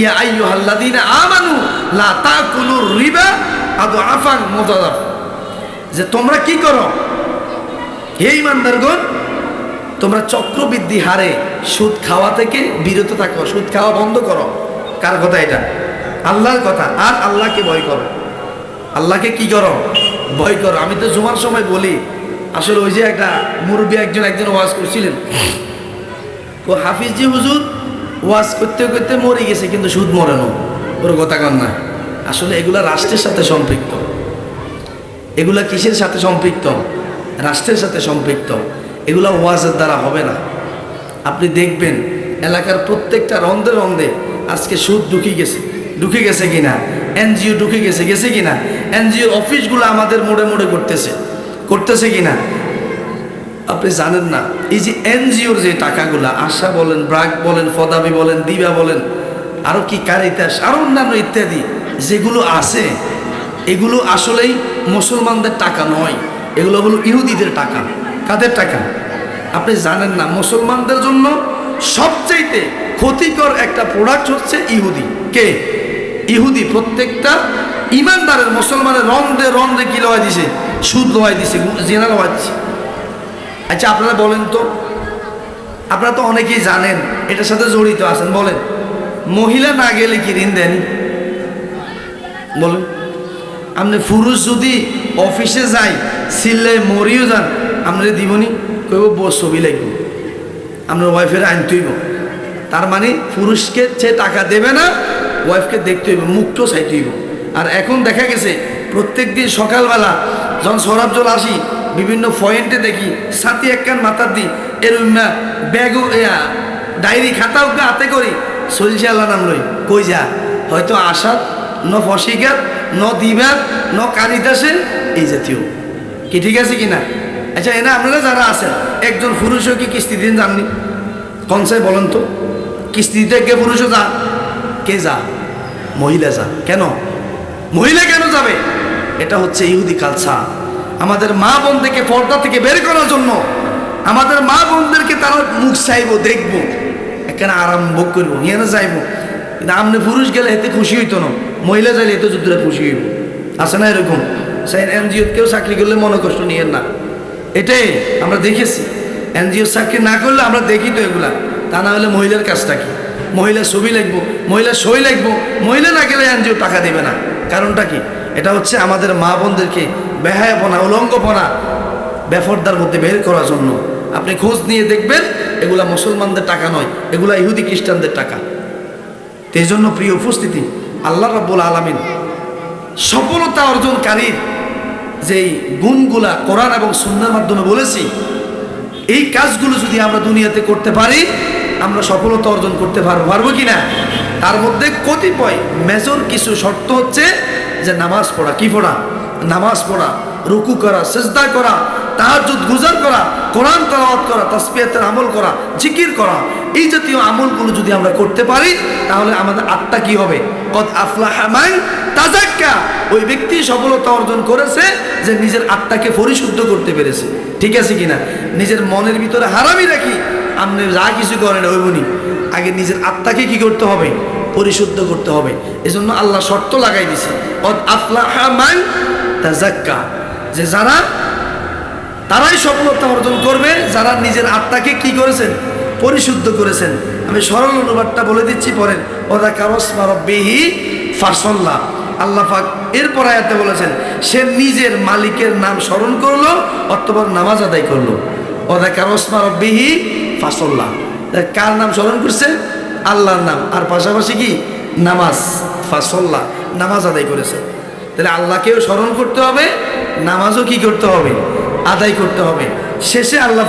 ইয়া আইয়ুহাল্লাযীনা আমানু লা তাকুলুর রিবা আদআফান মুদাআফ, যে তোমরা কি করো হে ঈমানদারগণ, তোমরা চক্রবৃদ্ধি হারে সুদ খাওয়া থেকে বিরত থাকো, সুদ খাওয়া বন্ধ করো। কার কথা এটা? আল্লাহর কথা। আর আল্লাহকে ভয় করো। আল্লাহকে কি করো? ভয় করো। আমি তো জুমার সময় বলি, আসলে ওই যে একটা মুরব্বী একজন ওয়াজ করছিলেন, ও হাফিজি হুজুর ওয়াজ করতে করতে মরে গেছে, কিন্তু সুদ মরে না। ওর কথা কন না। আসলে এগুলা রাষ্ট্রের সাথে সম্পৃক্ত। এগুলা কিসের সাথে সম্পৃক্ত? রাষ্ট্রের সাথে সম্পৃক্ত। এগুলা ওয়াজের দ্বারা হবে না। আপনি দেখবেন এলাকার প্রত্যেকটা রন্ধে রন্ধে আজকে সুদ ঢুকে গেছে কিনা, এনজিও ঢুকে গেছে কিনা, এনজিও অফিসগুলো আমাদের মোড়ে মোড়ে করতেছে কিনা আপনি জানেন না। এই যে এনজিওর যে টাকাগুলা, আশা বলেন, ব্রাক বলেন, ফদাবি বলেন, দিবা বলেন, আরো কি কারিতাস, আরো অন্যান্য ইত্যাদি যেগুলো আছে, এগুলো আসলেই মুসলমানদের টাকা নয়, এগুলো হলো ইহুদিদের টাকা। কাদের টাকা আপনি জানেন না? মুসলমানদের জন্য সবচাইতে ক্ষতিকর একটা প্রোডাক্ট হচ্ছে ইহুদি। কে? ইহুদি। প্রত্যেকটা ইমানদারের, মুসলমানের রন্ধে রন্ধে কি লওয়াই দিছে? সুদ লওয়াই দিছে, জেনা লওয়াই দিছে। আচ্ছা আপনারা বলেন তো, আপনারা তো অনেকেই জানেন, এটার সাথে জড়িত আছেন, বলেন মহিলা না গেলে কি ঋণ দেন? বলেন। আপনি পুরুষ যদি অফিসে যাই, সিল্লাই মরিও যান, আমরা দিবনি, কইব বউ ছবি লাগবে, আপনার ওয়াইফের আনতে হইব। তার মানে পুরুষকে সে টাকা দেবে না, ওয়াইফকে দেখতে হইব, মুখটাও চাইতে হইব। আর এখন দেখা গেছে প্রত্যেক দিন সকালবেলা যখন সরাবজল আসি, বিভিন্ন পয়েন্টে দেখি সাথী একখান মাথার দিই, এরম ব্যাগও ডায়েরি খাতাও হাতে করি, চলছে আল্লাহ নাম লই। কই যা? হয়তো আসাদ ন ফসিকার ন দিবার ন কারিদাসে এই জাতীয় কি, ঠিক আছে কিনা? আচ্ছা এনা আপনারা যারা আছেন, একজন পুরুষও কি কিস্তি দিন যাননি? কনসাই বলেন তো, কিস্তি দিতে কে পুরুষও যা? কে যা? মহিলা যা। কেন মহিলা কেন যাবে? এটা হচ্ছে ইহুদি কালচার। আমাদের মা বোনদেরকে পর্দা থেকে বের করার জন্য, আমাদের মা বোনদেরকে তারা মুখ চাইবো, দেখবো, এখানে আরাম ভোগ করবো, নিয়ে না যাইবো। কিন্তু আপনি পুরুষ গেলে এতে খুশি হইতো না, মহিলা যাইলে এতে যুদ্ধটা খুশি হইব। আছে না এরকম? সেই এনজিও কেউ চাকরি করলে মনে কষ্ট নিয়েন না, এটাই আমরা দেখেছি। এনজিও চাকরি না করলে আমরা দেখি তো এগুলা। তা না হলে মহিলার কাজটা কি? মহিলার ছবি লাগবো, মহিলার সই লাগবো, মহিলা না গেলে এনজিও টাকা দেবে না। কারণটা কি? এটা হচ্ছে আমাদের মা বোনদেরকে বেহায়াপনা, উলঙ্গপনা, বেফরদার মধ্যে বের করার জন্য। আপনি খোঁজ নিয়ে দেখবেন এগুলা মুসলমানদের টাকা নয়, এগুলা ইহুদি খ্রিস্টানদের টাকা। এই জন্য প্রিয় উপস্থিতি, আল্লাহ রাব্বুল আলামিন সফলতা অর্জনকারীর যেই গুণগুলা কোরআন এবং সুন্নাহর মাধ্যমে বলেছি, এই কাজগুলো যদি আমরা দুনিয়াতে করতে পারি, আমরা সফলতা অর্জন করতে পারবো কিনা? তার মধ্যে কতিপয় মেজর কিছু শর্ত হচ্ছে যে নামাজ পড়া। কি পড়া? নামাজ পড়া, রুকু করা, সিজদা করা, তাহাজ্জুদ গুজার করা, কোরআন তেলাওয়াত করা, তাসবিহাতের আমল করা, জিকির করা, এই জাতীয় আমলগুলো যদি আমরা করতে পারি, তাহলে আমাদের আত্মা কি হবে? কদ আফলাহা মান তাযাক্কা। ওই ব্যক্তি সফলতা অর্জন করেছে যে নিজের আত্মাকে পরিশুদ্ধ করতে পেরেছে। ঠিক আছে কিনা? নিজের মনের ভিতরে হারামি রাখি আপনি যা কিছু করেন হইবনি, আগে নিজের আত্মাকে কি করতে হবে? পরিশুদ্ধ করতে হবে। এজন্য আল্লাহ শর্ত লাগাই দিছে, কদ আফলাহা মান তাযাক্কা, যে যারা, তারাই সফলতা অর্জন করবে যারা নিজের আত্মাকে কি করেছেন? পরিশুদ্ধ করেছেন। আমি সরল অনুবাদটা বলে দিচ্ছি, পরেন ওয়াযাকারা ইসমা রাব্বিহি ফাসাল্লা। আল্লাহ পাক এরপর আয়াতে বলেছেন, সে নিজের মালিকের নাম স্মরণ করলো অথবা নামাজ আদায় করলো। ওয়াযাকারা ইসমা রাব্বিহি ফাসাল্লা, কার নাম স্মরণ করছে? আল্লাহর নাম, আর পাশাপাশি কি? নামাজ। ফাসাল্লা, নামাজ আদায় করেছে। তাহলে আল্লাহকেও স্মরণ করতে হবে, নামাজও কি করতে হবে? আদায় করতে হবে। শেষে আল্লাহ